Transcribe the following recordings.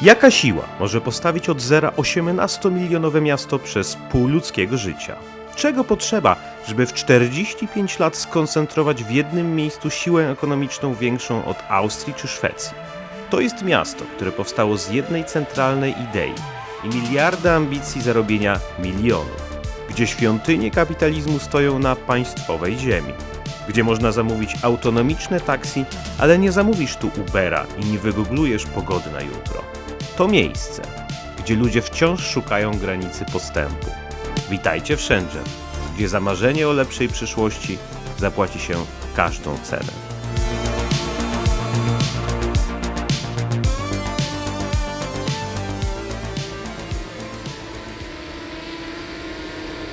Jaka siła może postawić od zera 18-milionowe miasto przez pół ludzkiego życia? Czego potrzeba, żeby w 45 lat skoncentrować w jednym miejscu siłę ekonomiczną większą od Austrii czy Szwecji? To jest miasto, które powstało z jednej centralnej idei i miliarda ambicji zarobienia milionów, gdzie świątynie kapitalizmu stoją na państwowej ziemi, gdzie można zamówić autonomiczne taksi, ale nie zamówisz tu Ubera i nie wygooglujesz pogody na jutro. To miejsce, gdzie ludzie wciąż szukają granicy postępu. Witajcie w Shenzhen, gdzie za marzenie o lepszej przyszłości zapłaci się każdą cenę.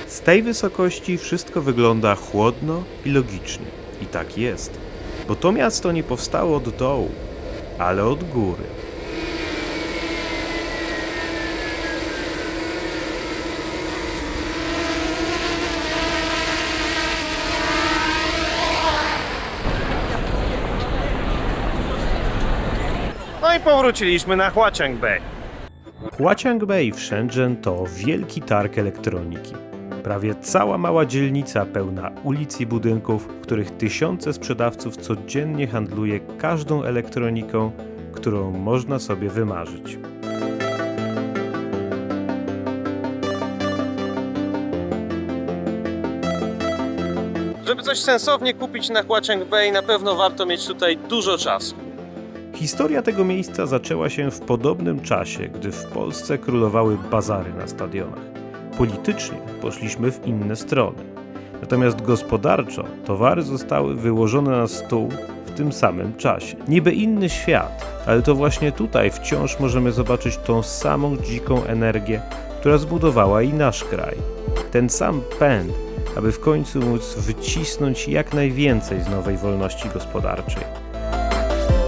Z tej wysokości wszystko wygląda chłodno i logicznie. I tak jest, bo to miasto nie powstało od dołu, ale od góry. No i powróciliśmy na Huaqiangbei. Huaqiangbei w Shenzhen to wielki targ elektroniki. Prawie cała mała dzielnica pełna ulic i budynków, w których tysiące sprzedawców codziennie handluje każdą elektroniką, którą można sobie wymarzyć. Żeby coś sensownie kupić na Huaqiangbei, na pewno warto mieć tutaj dużo czasu. Historia tego miejsca zaczęła się w podobnym czasie, gdy w Polsce królowały bazary na stadionach. Politycznie poszliśmy w inne strony. Natomiast gospodarczo towary zostały wyłożone na stół w tym samym czasie. Niby inny świat, ale to właśnie tutaj wciąż możemy zobaczyć tą samą dziką energię, która zbudowała i nasz kraj. Ten sam pęd, aby w końcu móc wycisnąć jak najwięcej z nowej wolności gospodarczej.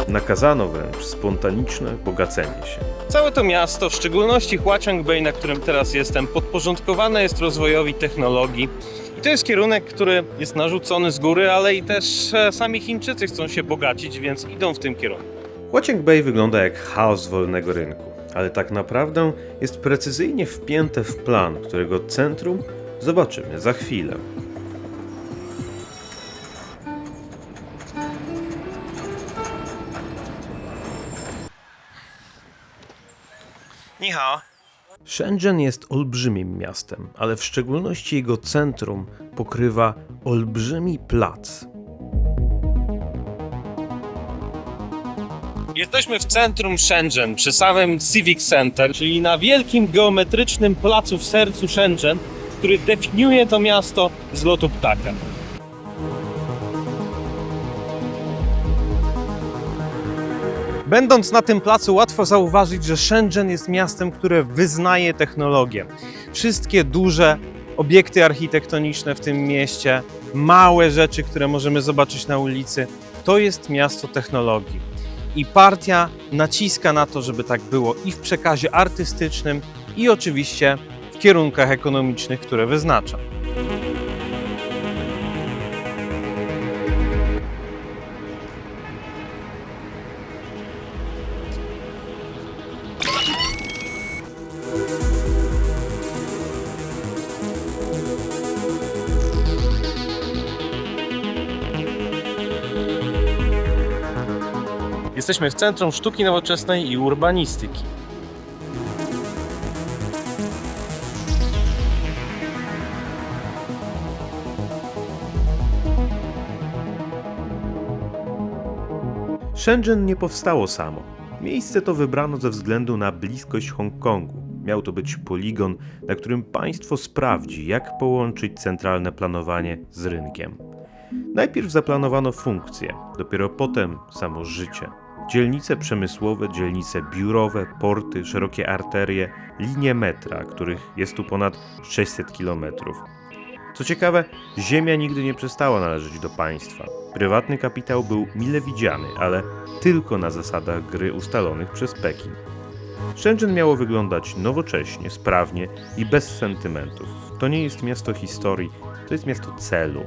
Nakazano wręcz spontaniczne bogacenie się. Całe to miasto, w szczególności Huaqiangbei, na którym teraz jestem, podporządkowane jest rozwojowi technologii. I to jest kierunek, który jest narzucony z góry, ale i też sami Chińczycy chcą się bogacić, więc idą w tym kierunku. Huaqiangbei wygląda jak chaos wolnego rynku, ale tak naprawdę jest precyzyjnie wpięte w plan, którego centrum zobaczymy za chwilę. Ni hao. Shenzhen jest olbrzymim miastem, ale w szczególności jego centrum pokrywa olbrzymi plac. Jesteśmy w centrum Shenzhen, przy samym Civic Center, czyli na wielkim geometrycznym placu w sercu Shenzhen, który definiuje to miasto z lotu ptaka. Będąc na tym placu, łatwo zauważyć, że Shenzhen jest miastem, które wyznaje technologię. Wszystkie duże obiekty architektoniczne w tym mieście, małe rzeczy, które możemy zobaczyć na ulicy, to jest miasto technologii. I partia naciska na to, żeby tak było i w przekazie artystycznym, i oczywiście w kierunkach ekonomicznych, które wyznacza. Jesteśmy w Centrum Sztuki Nowoczesnej i Urbanistyki. Shenzhen nie powstało samo. Miejsce to wybrano ze względu na bliskość Hongkongu. Miał to być poligon, na którym państwo sprawdzi, jak połączyć centralne planowanie z rynkiem. Najpierw zaplanowano funkcje, dopiero potem samo życie. Dzielnice przemysłowe, dzielnice biurowe, porty, szerokie arterie, linie metra, których jest tu ponad 600 km. Co ciekawe, ziemia nigdy nie przestała należeć do państwa. Prywatny kapitał był mile widziany, ale tylko na zasadach gry ustalonych przez Pekin. Shenzhen miało wyglądać nowocześnie, sprawnie i bez sentymentów. To nie jest miasto historii, to jest miasto celu.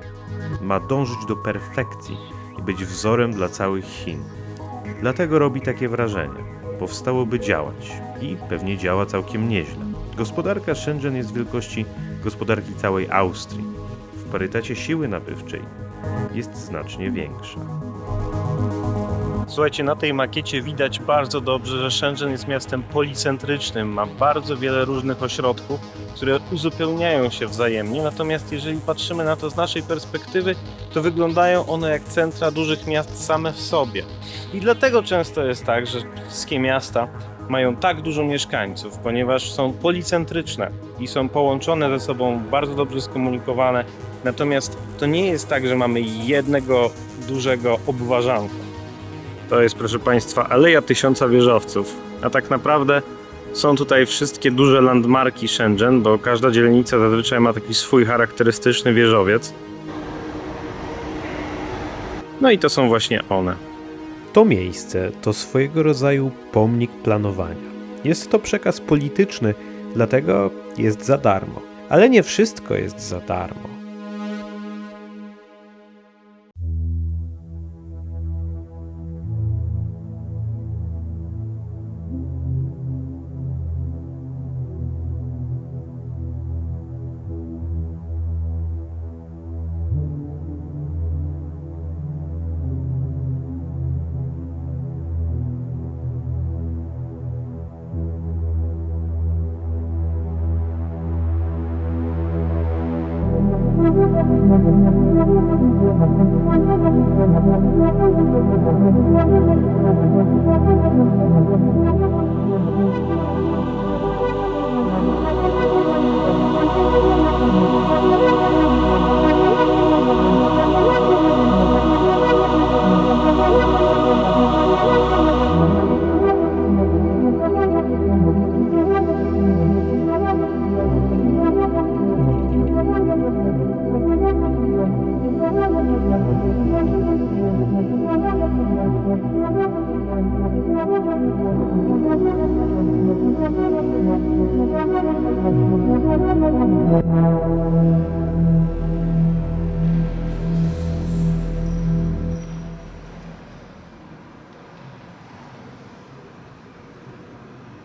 Ma dążyć do perfekcji i być wzorem dla całych Chin. Dlatego robi takie wrażenie. powstało, by działać i pewnie działa całkiem nieźle. Gospodarka Shenzhen jest wielkości gospodarki całej Austrii. W parytecie siły nabywczej jest znacznie większa. Słuchajcie, na tej makiecie widać bardzo dobrze, że Shenzhen jest miastem policentrycznym, ma bardzo wiele różnych ośrodków, które uzupełniają się wzajemnie, natomiast jeżeli patrzymy na to z naszej perspektywy, to wyglądają one jak centra dużych miast same w sobie. I dlatego często jest tak, że wszystkie miasta mają tak dużo mieszkańców, ponieważ są policentryczne i są połączone ze sobą, bardzo dobrze skomunikowane, natomiast to nie jest tak, że mamy jednego dużego obwarzanka. To jest, proszę Państwa, Aleja Tysiąca Wieżowców, a tak naprawdę są tutaj wszystkie duże landmarki Shenzhen, bo każda dzielnica zazwyczaj ma taki swój charakterystyczny wieżowiec. No i to są właśnie one. To miejsce to swojego rodzaju pomnik planowania. Jest to przekaz polityczny, dlatego jest za darmo. Ale nie wszystko jest za darmo.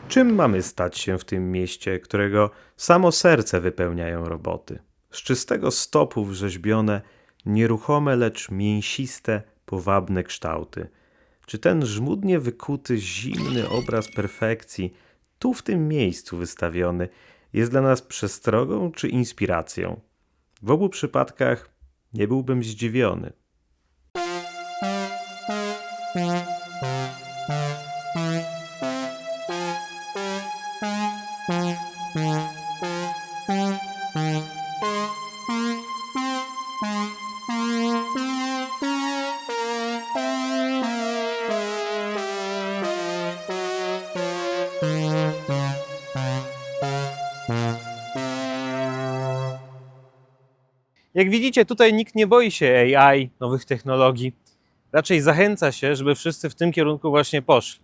Czym mamy stać się w tym mieście, którego samo serce wypełniają roboty? Z czystego stopu wrzeźbione, nieruchome, lecz mięsiste, powabne kształty. Czy ten żmudnie wykuty, zimny obraz perfekcji, tu w tym miejscu wystawiony, jest dla nas przestrogą czy inspiracją? W obu przypadkach nie byłbym zdziwiony. Jak widzicie, tutaj nikt nie boi się AI, nowych technologii. Raczej zachęca się, żeby wszyscy w tym kierunku właśnie poszli.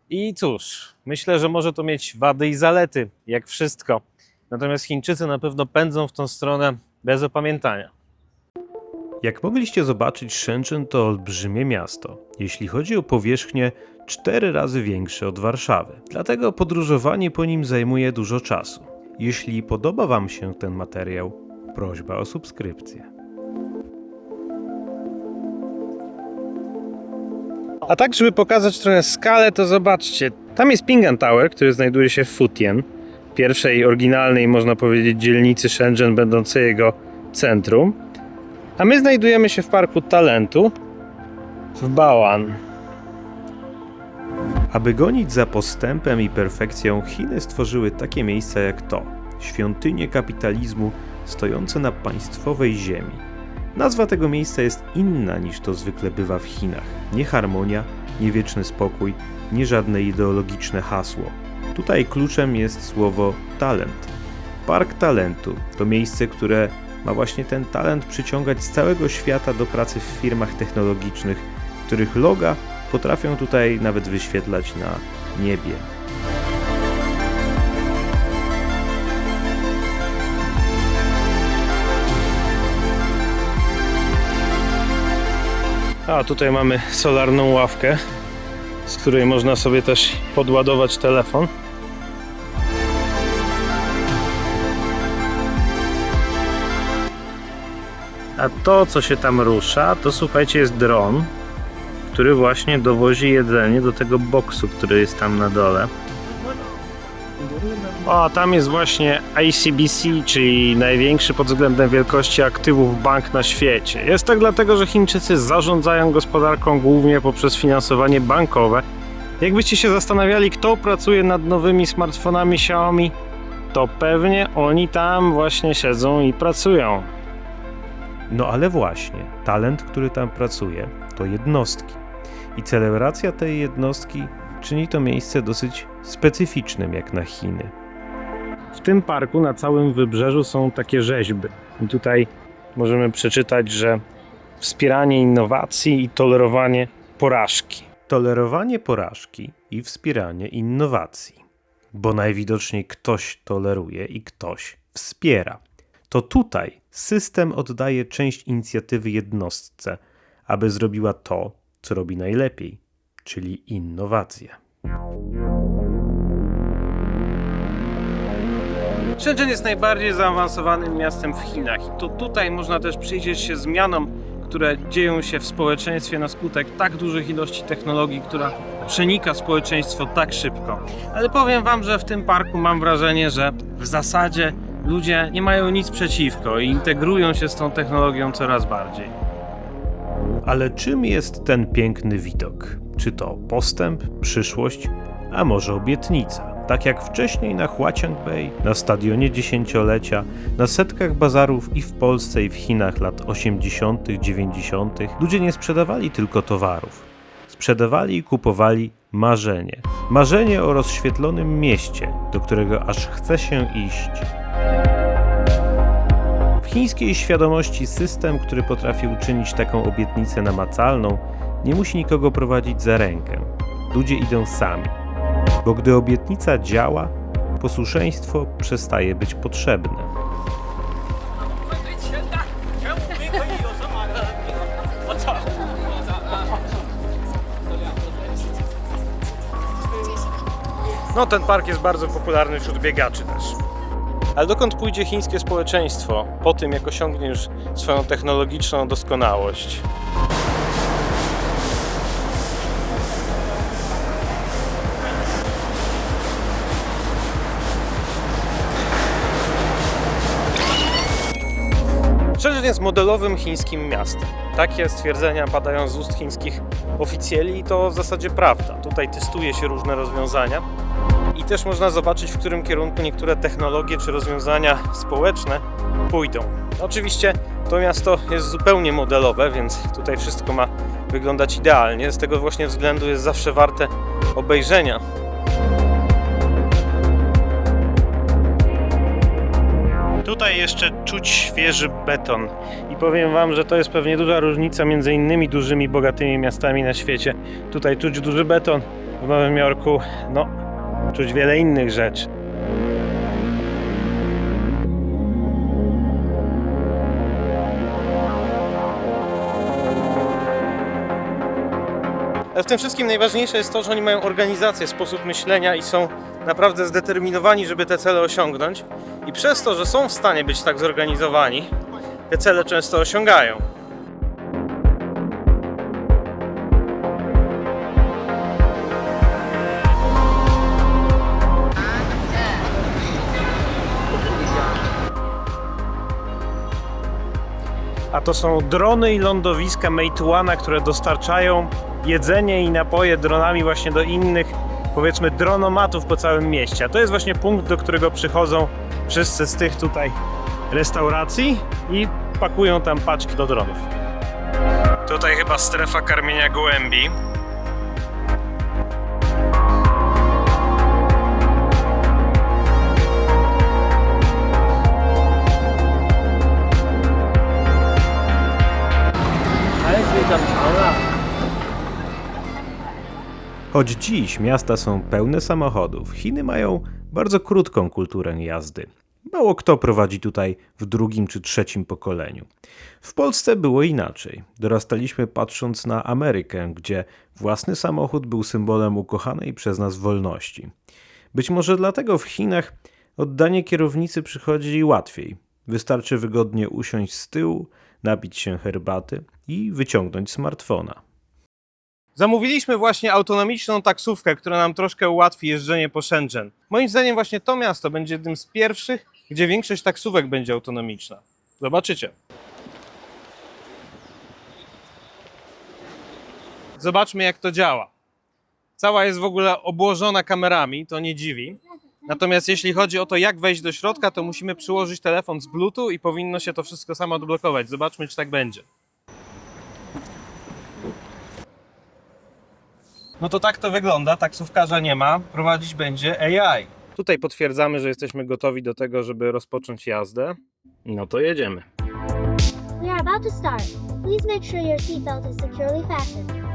I cóż, myślę, że może to mieć wady i zalety, jak wszystko. Natomiast Chińczycy na pewno pędzą w tą stronę bez opamiętania. Jak mogliście zobaczyć, Shenzhen to olbrzymie miasto. Jeśli chodzi o powierzchnię, 4 razy większe od Warszawy. Dlatego podróżowanie po nim zajmuje dużo czasu. Jeśli podoba Wam się ten materiał, prośba o subskrypcję. A tak, żeby pokazać trochę skalę, to zobaczcie. Tam jest Ping An Tower, który znajduje się w Futien, pierwszej oryginalnej, można powiedzieć, dzielnicy Shenzhen, będącej jego centrum. A my znajdujemy się w Parku Talentu w Bao'an. Aby gonić za postępem i perfekcją, Chiny stworzyły takie miejsca jak to. Świątynie kapitalizmu stojące na państwowej ziemi. Nazwa tego miejsca jest inna niż to zwykle bywa w Chinach. Nie harmonia, nie wieczny spokój, nie żadne ideologiczne hasło. Tutaj kluczem jest słowo talent. Park Talentu to miejsce, które ma właśnie ten talent przyciągać z całego świata do pracy w firmach technologicznych, których loga potrafią tutaj nawet wyświetlać na niebie. A tutaj mamy solarną ławkę z której można sobie też podładować telefon. A to, co się tam rusza, to słuchajcie, jest dron, który właśnie dowozi jedzenie do tego boksu, który jest tam na dole. O, a tam jest właśnie ICBC, czyli największy pod względem wielkości aktywów bank na świecie. Jest tak dlatego, że Chińczycy zarządzają gospodarką głównie poprzez finansowanie bankowe. Jakbyście się zastanawiali, kto pracuje nad nowymi smartfonami Xiaomi, to pewnie oni tam właśnie siedzą i pracują. No ale właśnie, talent, który tam pracuje, to jednostki. I celebracja tej jednostki czyni to miejsce dosyć specyficznym jak na Chiny. W tym parku na całym wybrzeżu są takie rzeźby. I tutaj możemy przeczytać, że wspieranie innowacji i tolerowanie porażki. Tolerowanie porażki i wspieranie innowacji. Bo najwidoczniej ktoś toleruje i ktoś wspiera. To tutaj system oddaje część inicjatywy jednostce, aby zrobiła to, co robi najlepiej, czyli innowacje. Shenzhen jest najbardziej zaawansowanym miastem w Chinach i to tutaj można też przyjrzeć się zmianom, które dzieją się w społeczeństwie na skutek tak dużych ilości technologii, która przenika społeczeństwo tak szybko. Ale powiem wam, że w tym parku mam wrażenie, że w zasadzie ludzie nie mają nic przeciwko i integrują się z tą technologią coraz bardziej. Ale czym jest ten piękny widok? Czy to postęp, przyszłość, a może obietnica? Tak jak wcześniej na Huaqiangbei, na stadionie dziesięciolecia, na setkach bazarów i w Polsce i w Chinach lat 80., 90. ludzie nie sprzedawali tylko towarów. Sprzedawali i kupowali marzenie. Marzenie o rozświetlonym mieście, do którego aż chce się iść. W chińskiej świadomości system, który potrafi uczynić taką obietnicę namacalną, nie musi nikogo prowadzić za rękę. Ludzie idą sami. Bo gdy obietnica działa, posłuszeństwo przestaje być potrzebne. No, ten park jest bardzo popularny wśród biegaczy też. Ale dokąd pójdzie chińskie społeczeństwo po tym, jak osiągnie już swoją technologiczną doskonałość? Shenzhen jest modelowym chińskim miastem. Takie stwierdzenia padają z ust chińskich oficjeli i to w zasadzie prawda. Tutaj testuje się różne rozwiązania i też można zobaczyć, w którym kierunku niektóre technologie czy rozwiązania społeczne pójdą. Oczywiście to miasto jest zupełnie modelowe, więc tutaj wszystko ma wyglądać idealnie. Z tego właśnie względu jest zawsze warte obejrzenia. Tutaj jeszcze czuć świeży beton i powiem wam, że to jest pewnie duża różnica między innymi dużymi, bogatymi miastami na świecie. Tutaj czuć duży beton, w Nowym Jorku no, czuć wiele innych rzeczy. Ale w tym wszystkim najważniejsze jest to, że oni mają organizację, sposób myślenia i są naprawdę zdeterminowani, żeby te cele osiągnąć. I przez to, że są w stanie być tak zorganizowani, te cele często osiągają. A to są drony i lądowiska Meituana, które dostarczają jedzenie i napoje dronami właśnie do innych, powiedzmy, dronomatów po całym mieście. A to jest właśnie punkt, do którego przychodzą wszyscy z tych tutaj restauracji i pakują tam paczki do dronów. Tutaj chyba strefa karmienia gołębi. Choć dziś miasta są pełne samochodów, Chiny mają bardzo krótką kulturę jazdy. Mało kto prowadzi tutaj w drugim czy trzecim pokoleniu. W Polsce było inaczej. Dorastaliśmy patrząc na Amerykę, gdzie własny samochód był symbolem ukochanej przez nas wolności. Być może dlatego w Chinach oddanie kierownicy przychodzi łatwiej. Wystarczy wygodnie usiąść z tyłu, napić się herbaty i wyciągnąć smartfona. Zamówiliśmy właśnie autonomiczną taksówkę, która nam troszkę ułatwi jeżdżenie po Shenzhen. Moim zdaniem właśnie to miasto będzie jednym z pierwszych, gdzie większość taksówek będzie autonomiczna. Zobaczycie. Zobaczmy, jak to działa. Cała jest w ogóle obłożona kamerami, to nie dziwi. Natomiast jeśli chodzi o to, jak wejść do środka, to musimy przyłożyć telefon z Bluetooth i powinno się to wszystko samo odblokować. Zobaczmy, czy tak będzie. No to tak to wygląda, taksówkarza nie ma, prowadzić będzie AI. Tutaj potwierdzamy, że jesteśmy gotowi do tego, żeby rozpocząć jazdę. No to jedziemy. We are about to start. Please make sure your seatbelt is securely fastened.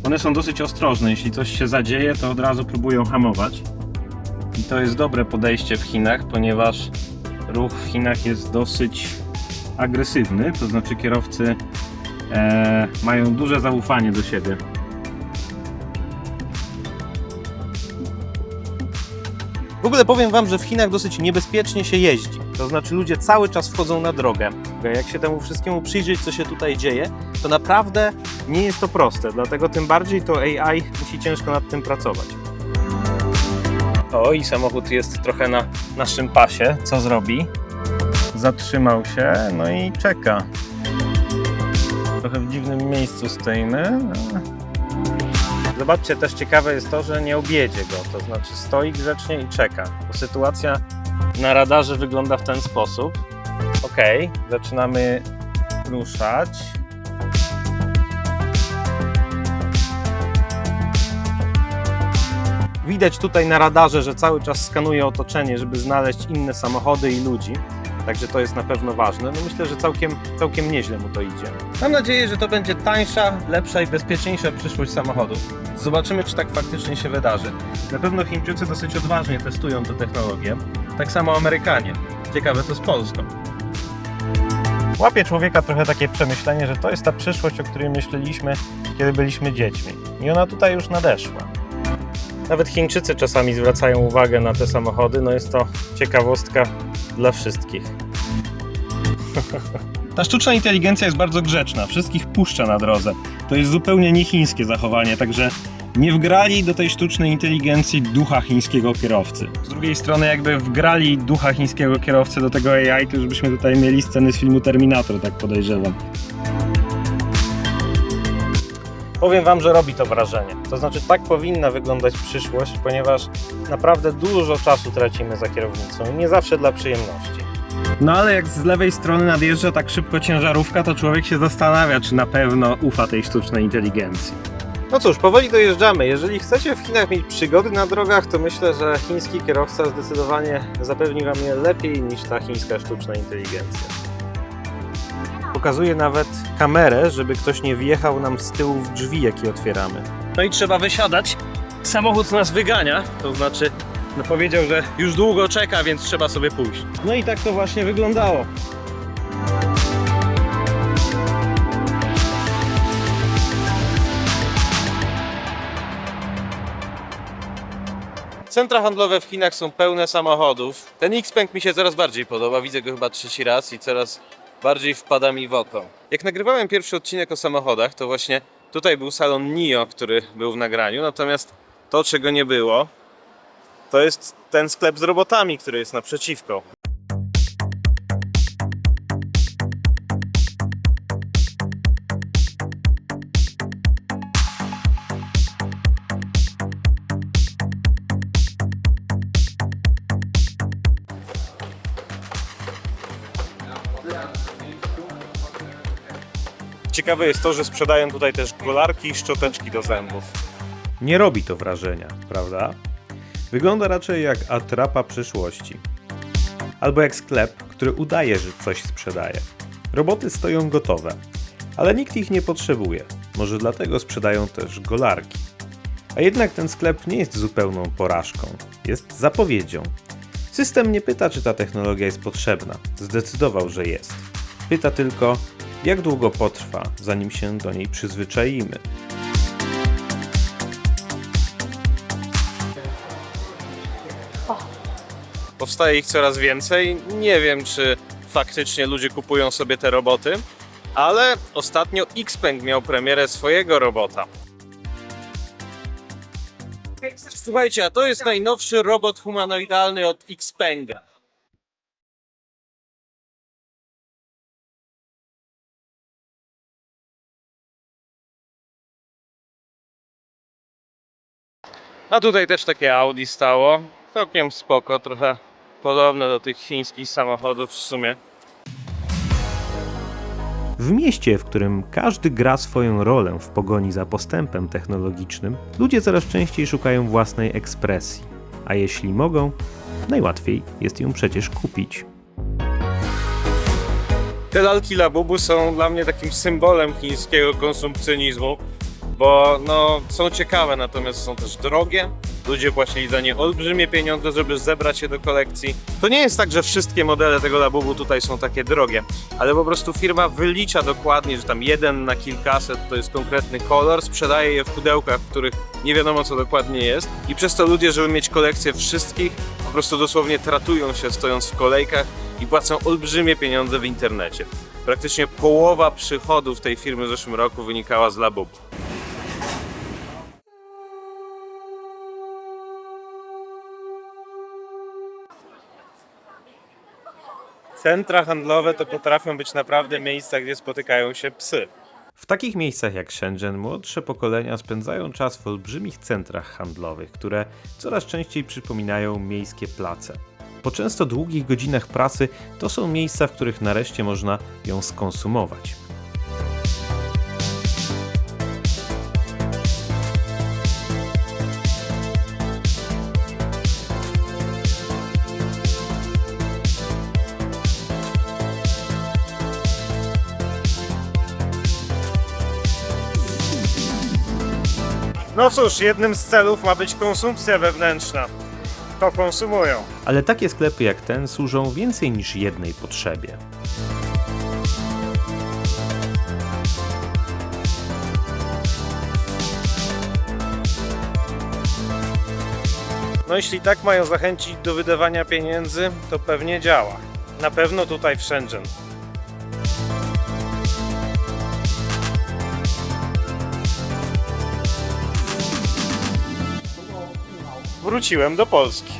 One są dosyć ostrożne, jeśli coś się zadzieje, to od razu próbują hamować. I to jest dobre podejście w Chinach, ponieważ ruch w Chinach jest dosyć agresywny, to znaczy kierowcy mają duże zaufanie do siebie. W ogóle powiem Wam, że w Chinach dosyć niebezpiecznie się jeździ. To znaczy ludzie cały czas wchodzą na drogę. Jak się temu wszystkiemu przyjrzeć, co się tutaj dzieje, to naprawdę nie jest to proste. Dlatego tym bardziej to AI musi ciężko nad tym pracować. O, i samochód jest trochę na naszym pasie. Co zrobi? Zatrzymał się, no i czeka. Trochę w dziwnym miejscu stoimy. Zobaczcie, też ciekawe jest to, że nie objedzie go, to znaczy stoi grzecznie i czeka. Bo sytuacja na radarze wygląda w ten sposób. Ok, zaczynamy ruszać. Widać tutaj na radarze, że cały czas skanuje otoczenie, żeby znaleźć inne samochody i ludzi. Także to jest na pewno ważne. No myślę, że całkiem nieźle mu to idzie. Mam nadzieję, że to będzie tańsza, lepsza i bezpieczniejsza przyszłość samochodów. Zobaczymy, czy tak faktycznie się wydarzy. Na pewno Chińczycy dosyć odważnie testują tę technologię. Tak samo Amerykanie. Ciekawe to z Polską. Łapie człowieka trochę takie przemyślenie, że to jest ta przyszłość, o której myśleliśmy, kiedy byliśmy dziećmi. I ona tutaj już nadeszła. Nawet Chińczycy czasami zwracają uwagę na te samochody. No jest to ciekawostka dla wszystkich. Ta sztuczna inteligencja jest bardzo grzeczna, wszystkich puszcza na drodze. To jest zupełnie niechińskie zachowanie, także nie wgrali do tej sztucznej inteligencji ducha chińskiego kierowcy. Z drugiej strony jakby wgrali ducha chińskiego kierowcy do tego AI, to już byśmy tutaj mieli sceny z filmu Terminator, tak podejrzewam. Powiem Wam, że robi to wrażenie. To znaczy tak powinna wyglądać przyszłość, ponieważ naprawdę dużo czasu tracimy za kierownicą i nie zawsze dla przyjemności. No ale jak z lewej strony nadjeżdża tak szybko ciężarówka, to człowiek się zastanawia, czy na pewno ufa tej sztucznej inteligencji. No cóż, powoli dojeżdżamy. Jeżeli chcecie w Chinach mieć przygody na drogach, to myślę, że chiński kierowca zdecydowanie zapewni Wam je lepiej niż ta chińska sztuczna inteligencja. Pokazuje nawet kamerę, żeby ktoś nie wjechał nam z tyłu w drzwi, jakie otwieramy. No i trzeba wysiadać. Samochód nas wygania, to znaczy powiedział, że już długo czeka, więc trzeba sobie pójść. No i tak to właśnie wyglądało. Centra handlowe w Chinach są pełne samochodów. Ten Xpeng mi się coraz bardziej podoba, widzę go chyba trzeci raz i coraz bardziej wpada mi w oko. Jak nagrywałem pierwszy odcinek o samochodach, to właśnie tutaj był salon NIO, który był w nagraniu, natomiast to, czego nie było, to jest ten sklep z robotami, który jest naprzeciwko. Ciekawe jest to, że sprzedają tutaj też golarki i szczoteczki do zębów. Nie robi to wrażenia, prawda? Wygląda raczej jak atrapa przyszłości. Albo jak sklep, który udaje, że coś sprzedaje. Roboty stoją gotowe, ale nikt ich nie potrzebuje. Może dlatego sprzedają też golarki. A jednak ten sklep nie jest zupełną porażką. Jest zapowiedzią. System nie pyta, czy ta technologia jest potrzebna. Zdecydował, że jest. Pyta tylko, jak długo potrwa, zanim się do niej przyzwyczaimy. Powstaje ich coraz więcej. Nie wiem, czy faktycznie ludzie kupują sobie te roboty, ale ostatnio Xpeng miał premierę swojego robota. Słuchajcie, a to jest najnowszy robot humanoidalny od Xpenga. A tutaj też takie Audi stało. Całkiem spoko, trochę podobne do tych chińskich samochodów w sumie. W mieście, w którym każdy gra swoją rolę w pogoni za postępem technologicznym, ludzie coraz częściej szukają własnej ekspresji. A jeśli mogą, najłatwiej jest ją przecież kupić. Te lalki Labubu są dla mnie takim symbolem chińskiego konsumpcjonizmu, bo no, są ciekawe, natomiast są też drogie. Ludzie płacili za nie olbrzymie pieniądze, żeby zebrać je do kolekcji. To nie jest tak, że wszystkie modele tego Labubu tutaj są takie drogie, ale po prostu firma wylicza dokładnie, że tam jeden na kilkaset to jest konkretny kolor, sprzedaje je w pudełkach, w których nie wiadomo co dokładnie jest i przez to ludzie, żeby mieć kolekcję wszystkich, po prostu dosłownie tratują się stojąc w kolejkach i płacą olbrzymie pieniądze w internecie. Praktycznie połowa przychodów tej firmy w zeszłym roku wynikała z Labubu. Centra handlowe to potrafią być naprawdę miejsca, gdzie spotykają się psy. W takich miejscach jak Shenzhen młodsze pokolenia spędzają czas w olbrzymich centrach handlowych, które coraz częściej przypominają miejskie place. Po często długich godzinach pracy to są miejsca, w których nareszcie można ją skonsumować. No cóż, jednym z celów ma być konsumpcja wewnętrzna. To konsumują. Ale takie sklepy jak ten służą więcej niż jednej potrzebie. No jeśli tak mają zachęcić do wydawania pieniędzy, to pewnie działa. Na pewno tutaj w Shenzhen. Wróciłem do Polski.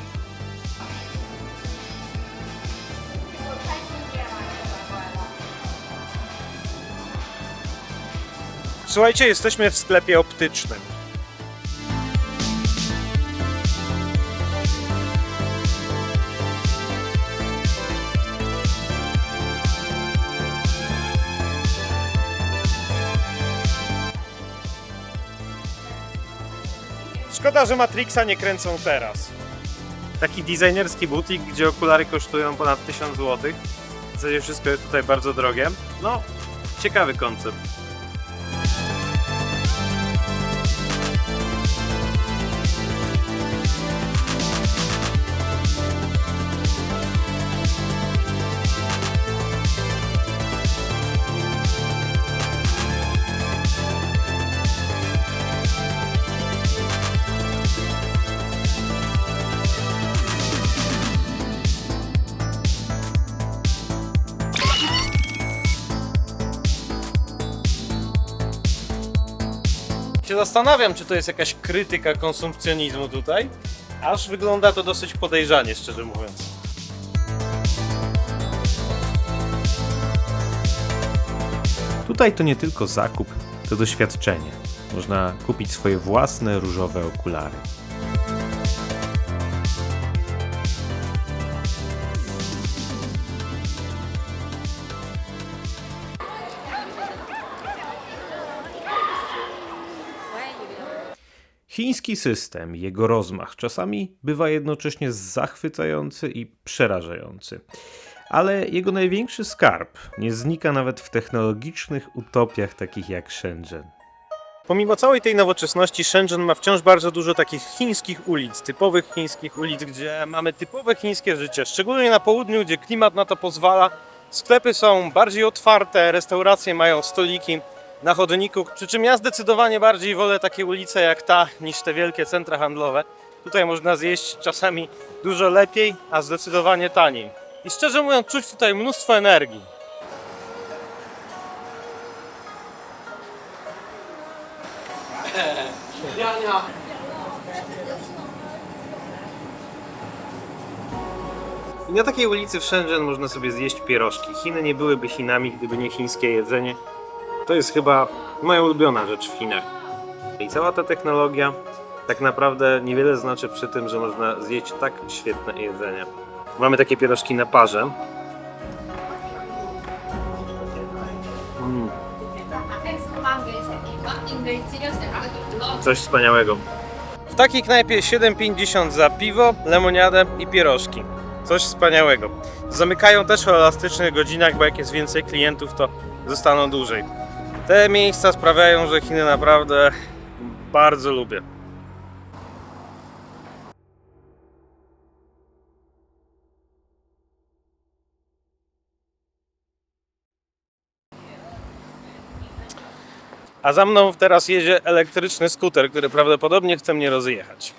Słuchajcie, jesteśmy w sklepie optycznym. Szkoda, że Matrixa nie kręcą teraz. Taki designerski butik, gdzie okulary kosztują ponad 1000 zł. W zasadzie wszystko jest tutaj bardzo drogie. No, ciekawy koncept. Się zastanawiam, czy to jest jakaś krytyka konsumpcjonizmu tutaj, aż wygląda to dosyć podejrzanie, szczerze mówiąc. Tutaj to nie tylko zakup, to doświadczenie. Można kupić swoje własne różowe okulary. Chiński system, jego rozmach czasami bywa jednocześnie zachwycający i przerażający. Ale jego największy skarb nie znika nawet w technologicznych utopiach takich jak Shenzhen. Pomimo całej tej nowoczesności, Shenzhen ma wciąż bardzo dużo takich chińskich ulic, typowych chińskich ulic, gdzie mamy typowe chińskie życie, szczególnie na południu, gdzie klimat na to pozwala. Sklepy są bardziej otwarte, restauracje mają stoliki na chodniku, przy czym ja zdecydowanie bardziej wolę takie ulice jak ta niż te wielkie centra handlowe. Tutaj można zjeść czasami dużo lepiej, a zdecydowanie taniej. I szczerze mówiąc, czuć tutaj mnóstwo energii. I na takiej ulicy w Shenzhen można sobie zjeść pierożki. Chiny nie byłyby Chinami, gdyby nie chińskie jedzenie. To jest chyba moja ulubiona rzecz w Chinach. I cała ta technologia tak naprawdę niewiele znaczy przy tym, że można zjeść tak świetne jedzenie. Mamy takie pierożki na parze. Coś wspaniałego. W takiej knajpie 7,50 za piwo, lemoniadę i pierożki. Coś wspaniałego. Zamykają też o elastycznych godzinach, bo jak jest więcej klientów, to zostaną dłużej. Te miejsca sprawiają, że Chiny naprawdę bardzo lubię. A za mną teraz jedzie elektryczny skuter, który prawdopodobnie chce mnie rozjechać.